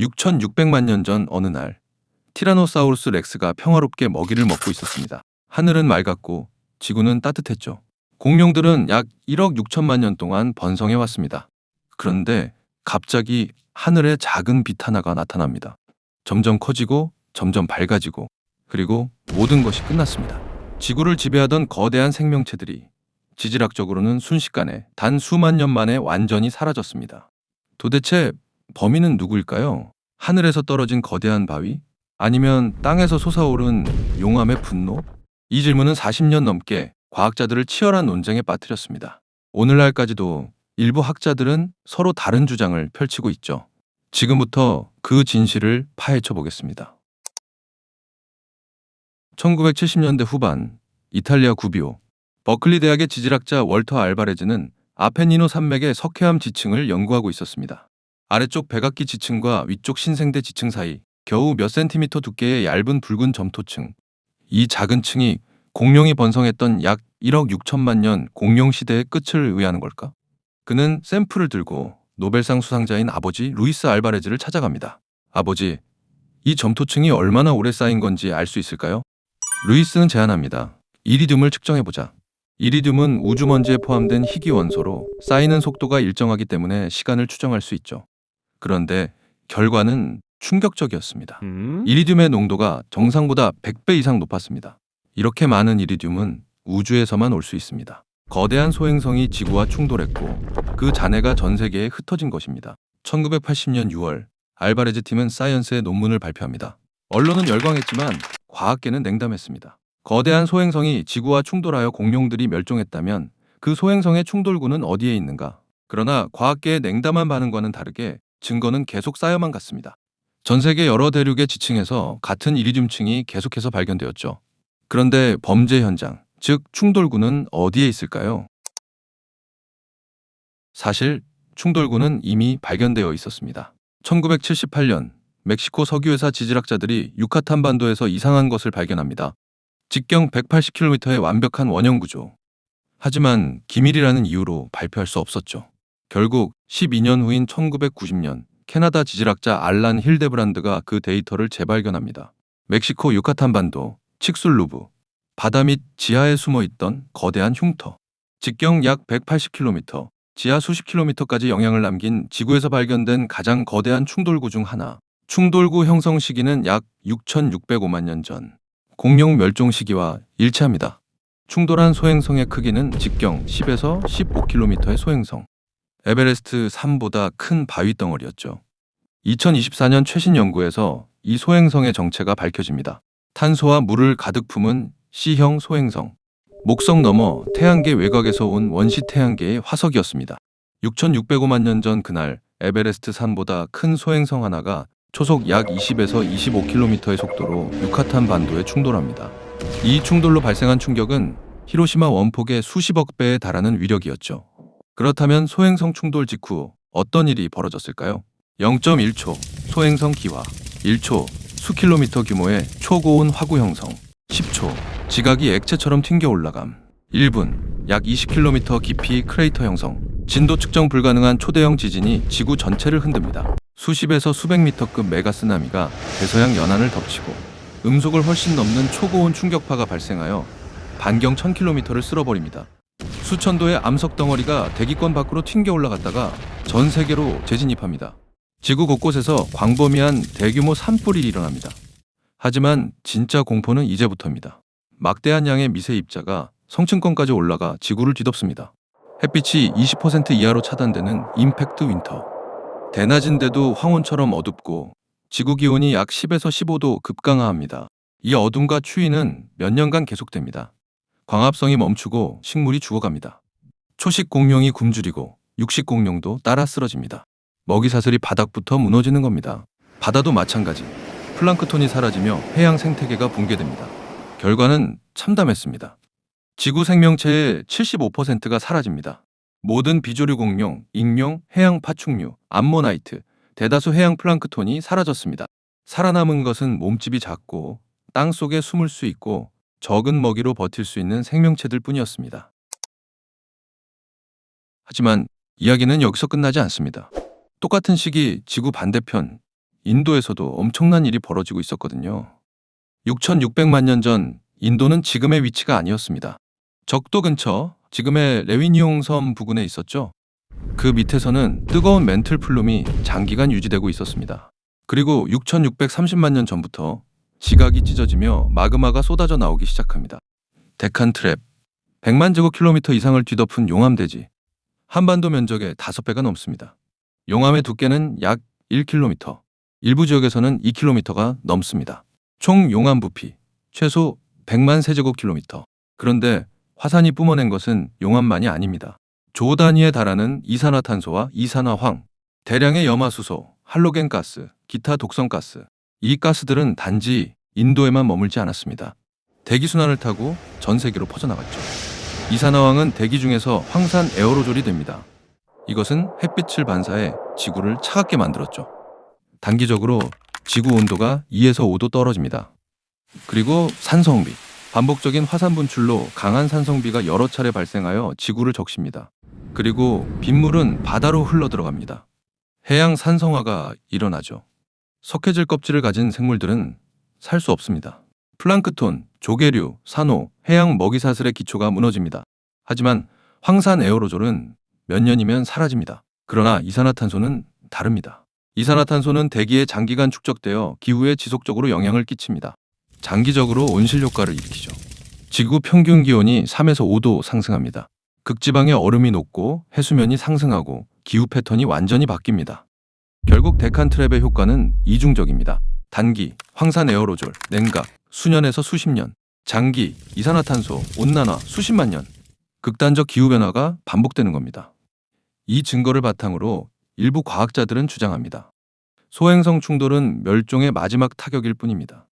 6,600만 년 전 어느 날 티라노사우루스 렉스가 평화롭게 먹이를 먹고 있었습니다. 하늘은 맑았고 지구는 따뜻했죠. 공룡들은 약 1억 6천만 년 동안 번성해 왔습니다. 그런데 갑자기 하늘에 작은 빛 하나가 나타납니다. 점점 커지고 점점 밝아지고 그리고 모든 것이 끝났습니다. 지구를 지배하던 거대한 생명체들이 지질학적으로는 순식간에 단 수만 년 만에 완전히 사라졌습니다. 도대체 범인은 누구일까요? 하늘에서 떨어진 거대한 바위? 아니면 땅에서 솟아오른 용암의 분노? 이 질문은 40년 넘게 과학자들을 치열한 논쟁에 빠뜨렸습니다. 오늘날까지도 일부 학자들은 서로 다른 주장을 펼치고 있죠. 지금부터 그 진실을 파헤쳐 보겠습니다. 1970년대 후반 이탈리아 구비오 버클리 대학의 지질학자 월터 알바레즈는 아펜니노 산맥의 석회암 지층을 연구하고 있었습니다. 아래쪽 백악기 지층과 위쪽 신생대 지층 사이 겨우 몇 센티미터 두께의 얇은 붉은 점토층. 이 작은 층이 공룡이 번성했던 약 1억 6천만 년 공룡 시대의 끝을 의미하는 걸까? 그는 샘플을 들고 노벨상 수상자인 아버지 루이스 알바레즈를 찾아갑니다. 아버지, 이 점토층이 얼마나 오래 쌓인 건지 알 수 있을까요? 루이스는 제안합니다. 이리듐을 측정해보자. 이리듐은 우주먼지에 포함된 희귀 원소로 쌓이는 속도가 일정하기 때문에 시간을 추정할 수 있죠. 그런데 결과는 충격적이었습니다. 이리듐의 농도가 정상보다 100배 이상 높았습니다. 이렇게 많은 이리듐은 우주에서만 올 수 있습니다. 거대한 소행성이 지구와 충돌했고 그 잔해가 전 세계에 흩어진 것입니다. 1980년 6월 알바레즈 팀은 사이언스의 논문을 발표합니다. 언론은 열광했지만 과학계는 냉담했습니다. 거대한 소행성이 지구와 충돌하여 공룡들이 멸종했다면 그 소행성의 충돌구는 어디에 있는가? 그러나 과학계의 냉담한 반응과는 다르게 증거는 계속 쌓여만 갔습니다. 전 세계 여러 대륙의 지층에서 같은 이리듐층이 계속해서 발견되었죠. 그런데 범죄 현장, 즉 충돌구는 어디에 있을까요? 사실 충돌구는 이미 발견되어 있었습니다. 1978년 멕시코 석유회사 지질학자들이 유카탄 반도에서 이상한 것을 발견합니다. 직경 180km의 완벽한 원형 구조. 하지만 기밀이라는 이유로 발표할 수 없었죠. 결국 12년 후인 1990년 캐나다 지질학자 알란 힐데브란드가 그 데이터를 재발견합니다. 멕시코 유카탄 반도, 칙술루브, 바다 및 지하에 숨어있던 거대한 흉터. 직경 약 180km, 지하 수십 킬로미터까지 영향을 남긴 지구에서 발견된 가장 거대한 충돌구 중 하나. 충돌구 형성 시기는 약 6,605만 년 전. 공룡 멸종 시기와 일치합니다. 충돌한 소행성의 크기는 직경 10에서 15km의 소행성. 에베레스트 산보다 큰 바위 덩어리였죠. 2024년 최신 연구에서 이 소행성의 정체가 밝혀집니다. 탄소와 물을 가득 품은 C형 소행성. 목성 너머 태양계 외곽에서 온 원시 태양계의 화석이었습니다. 6,605만 년 전 그날 에베레스트 산보다 큰 소행성 하나가 초속 약 20에서 25km의 속도로 유카탄 반도에 충돌합니다. 이 충돌로 발생한 충격은 히로시마 원폭의 수십억 배에 달하는 위력이었죠. 그렇다면 소행성 충돌 직후 어떤 일이 벌어졌을까요? 0.1초 소행성 기화, 1초 수킬로미터 규모의 초고온 화구 형성, 10초 지각이 액체처럼 튕겨 올라감, 1분 약 20km 깊이 크레이터 형성, 진도 측정 불가능한 초대형 지진이 지구 전체를 흔듭니다. 수십에서 수백 미터급 메가 쓰나미가 대서양 연안을 덮치고 음속을 훨씬 넘는 초고온 충격파가 발생하여 반경 1000km를 쓸어버립니다. 수천 도의 암석 덩어리가 대기권 밖으로 튕겨 올라갔다가 전 세계로 재진입합니다. 지구 곳곳에서 광범위한 대규모 산불이 일어납니다. 하지만 진짜 공포는 이제부터입니다. 막대한 양의 미세 입자가 성층권까지 올라가 지구를 뒤덮습니다. 햇빛이 20% 이하로 차단되는 임팩트 윈터. 대낮인데도 황혼처럼 어둡고 지구 기온이 약 10에서 15도 급강하합니다. 이 어둠과 추위는 몇 년간 계속됩니다. 광합성이 멈추고 식물이 죽어갑니다. 초식 공룡이 굶주리고 육식 공룡도 따라 쓰러집니다. 먹이 사슬이 바닥부터 무너지는 겁니다. 바다도 마찬가지. 플랑크톤이 사라지며 해양 생태계가 붕괴됩니다. 결과는 참담했습니다. 지구 생명체의 75%가 사라집니다. 모든 비조류 공룡, 익룡, 해양 파충류, 암모나이트, 대다수 해양 플랑크톤이 사라졌습니다. 살아남은 것은 몸집이 작고 땅 속에 숨을 수 있고 적은 먹이로 버틸 수 있는 생명체들 뿐이었습니다. 하지만 이야기는 여기서 끝나지 않습니다. 똑같은 시기 지구 반대편 인도에서도 엄청난 일이 벌어지고 있었거든요. 6,600만 년 전 인도는 지금의 위치가 아니었습니다. 적도 근처 지금의 레위니옹 섬 부근에 있었죠. 그 밑에서는 뜨거운 멘틀 플룸이 장기간 유지되고 있었습니다. 그리고 6,630만 년 전부터 지각이 찢어지며 마그마가 쏟아져 나오기 시작합니다. 데칸 트랩, 100만 제곱킬로미터 이상을 뒤덮은 용암대지, 한반도 면적의 5배가 넘습니다. 용암의 두께는 약 1km, 일부 지역에서는 2km가 넘습니다. 총 용암 부피 최소 100만 세제곱킬로미터. 그런데 화산이 뿜어낸 것은 용암만이 아닙니다. 조 단위에 달하는 이산화탄소와 이산화황, 대량의 염화수소, 할로겐 가스, 기타 독성 가스. 이 가스들은 단지 인도에만 머물지 않았습니다. 대기순환을 타고 전 세계로 퍼져나갔죠. 이산화황은 대기 중에서 황산 에어로졸이 됩니다. 이것은 햇빛을 반사해 지구를 차갑게 만들었죠. 단기적으로 지구 온도가 2에서 5도 떨어집니다. 그리고 산성비, 반복적인 화산 분출로 강한 산성비가 여러 차례 발생하여 지구를 적십니다. 그리고 빗물은 바다로 흘러 들어갑니다. 해양 산성화가 일어나죠. 석회질 껍질을 가진 생물들은 살 수 없습니다. 플랑크톤, 조개류, 산호, 해양 먹이사슬의 기초가 무너집니다. 하지만 황산 에어로졸은 몇 년이면 사라집니다. 그러나 이산화탄소는 다릅니다. 이산화탄소는 대기에 장기간 축적되어 기후에 지속적으로 영향을 끼칩니다. 장기적으로 온실 효과를 일으키죠. 지구 평균 기온이 3에서 5도 상승합니다. 극지방의 얼음이 녹고 해수면이 상승하고 기후 패턴이 완전히 바뀝니다. 결국 데칸 트랩의 효과는 이중적입니다. 단기, 황산 에어로졸, 냉각, 수년에서 수십 년. 장기, 이산화탄소, 온난화, 수십만 년. 극단적 기후변화가 반복되는 겁니다. 이 증거를 바탕으로 일부 과학자들은 주장합니다. 소행성 충돌은 멸종의 마지막 타격일 뿐입니다.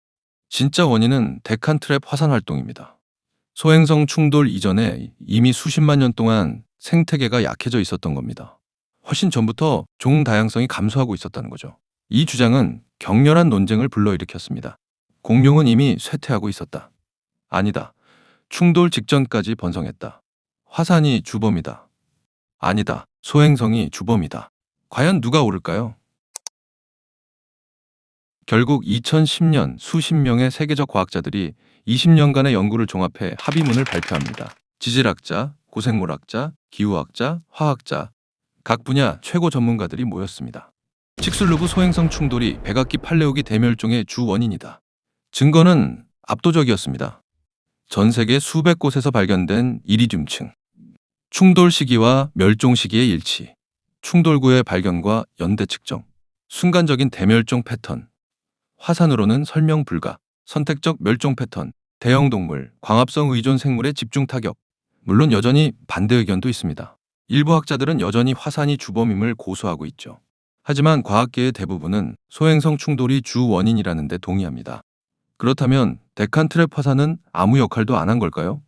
진짜 원인은 데칸 트랩 화산 활동입니다. 소행성 충돌 이전에 이미 수십만 년 동안 생태계가 약해져 있었던 겁니다. 훨씬 전부터 종 다양성이 감소하고 있었다는 거죠. 이 주장은 격렬한 논쟁을 불러일으켰습니다. 공룡은 이미 쇠퇴하고 있었다. 아니다. 충돌 직전까지 번성했다. 화산이 주범이다. 아니다. 소행성이 주범이다. 과연 누가 옳을까요? 결국 2010년 수십 명의 세계적 과학자들이 20년간의 연구를 종합해 합의문을 발표합니다. 지질학자, 고생물학자, 기후학자, 화학자, 각 분야 최고 전문가들이 모였습니다. 칙슬루브 소행성 충돌이 백악기 팔레오기 대멸종의 주 원인이다. 증거는 압도적이었습니다. 전 세계 수백 곳에서 발견된 이리듐층, 충돌 시기와 멸종 시기의 일치, 충돌구의 발견과 연대 측정, 순간적인 대멸종 패턴, 화산으로는 설명 불가, 선택적 멸종 패턴, 대형 동물, 광합성 의존 생물의 집중 타격. 물론 여전히 반대 의견도 있습니다. 일부 학자들은 여전히 화산이 주범임을 고수하고 있죠. 하지만 과학계의 대부분은 소행성 충돌이 주 원인이라는 데 동의합니다. 그렇다면 데칸 트랩 화산은 아무 역할도 안 한 걸까요?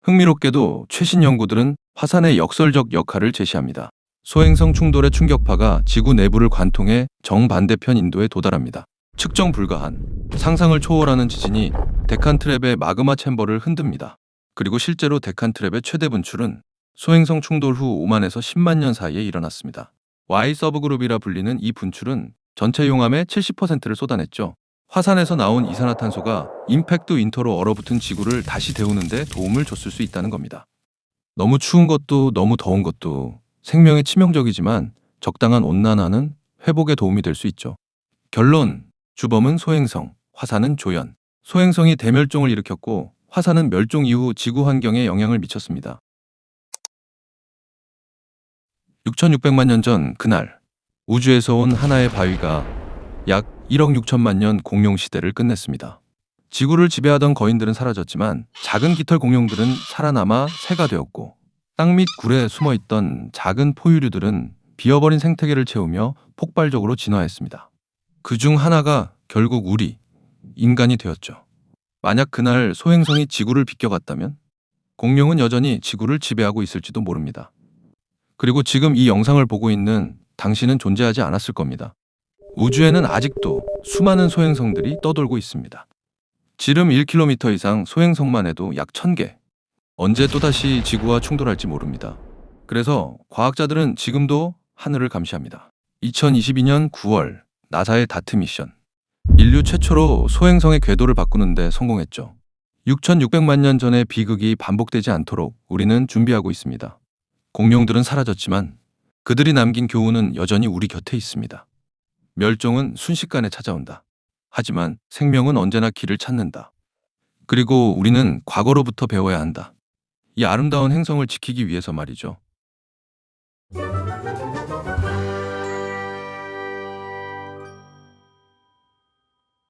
흥미롭게도 최신 연구들은 화산의 역설적 역할을 제시합니다. 소행성 충돌의 충격파가 지구 내부를 관통해 정반대편 인도에 도달합니다. 측정 불가한, 상상을 초월하는 지진이 데칸 트랩의 마그마 챔버를 흔듭니다. 그리고 실제로 데칸 트랩의 최대 분출은 소행성 충돌 후 5만에서 10만 년 사이에 일어났습니다. Y 서브그룹이라 불리는 이 분출은 전체 용암의 70%를 쏟아냈죠. 화산에서 나온 이산화탄소가 임팩트 윈터로 얼어붙은 지구를 다시 데우는 데 도움을 줬을 수 있다는 겁니다. 너무 추운 것도 너무 더운 것도 생명에 치명적이지만 적당한 온난화는 회복에 도움이 될 수 있죠. 결론, 주범은 소행성, 화산은 조연. 소행성이 대멸종을 일으켰고 화산은 멸종 이후 지구 환경에 영향을 미쳤습니다. 6,600만 년 전 그날, 우주에서 온 하나의 바위가 약 1억 6천만 년 공룡 시대를 끝냈습니다. 지구를 지배하던 거인들은 사라졌지만 작은 깃털 공룡들은 살아남아 새가 되었고 땅 밑 굴에 숨어있던 작은 포유류들은 비어버린 생태계를 채우며 폭발적으로 진화했습니다. 그 중 하나가 결국 우리, 인간이 되었죠. 만약 그날 소행성이 지구를 비껴갔다면 공룡은 여전히 지구를 지배하고 있을지도 모릅니다. 그리고 지금 이 영상을 보고 있는 당신은 존재하지 않았을 겁니다. 우주에는 아직도 수많은 소행성들이 떠돌고 있습니다. 지름 1km 이상 소행성만 해도 약 1000개. 언제 또다시 지구와 충돌할지 모릅니다. 그래서 과학자들은 지금도 하늘을 감시합니다. 2022년 9월 나사의 다트 미션. 인류 최초로 소행성의 궤도를 바꾸는데 성공했죠. 6,600만 년 전의 비극이 반복되지 않도록 우리는 준비하고 있습니다. 공룡들은 사라졌지만 그들이 남긴 교훈은 여전히 우리 곁에 있습니다. 멸종은 순식간에 찾아온다. 하지만 생명은 언제나 길을 찾는다. 그리고 우리는 과거로부터 배워야 한다. 이 아름다운 행성을 지키기 위해서 말이죠.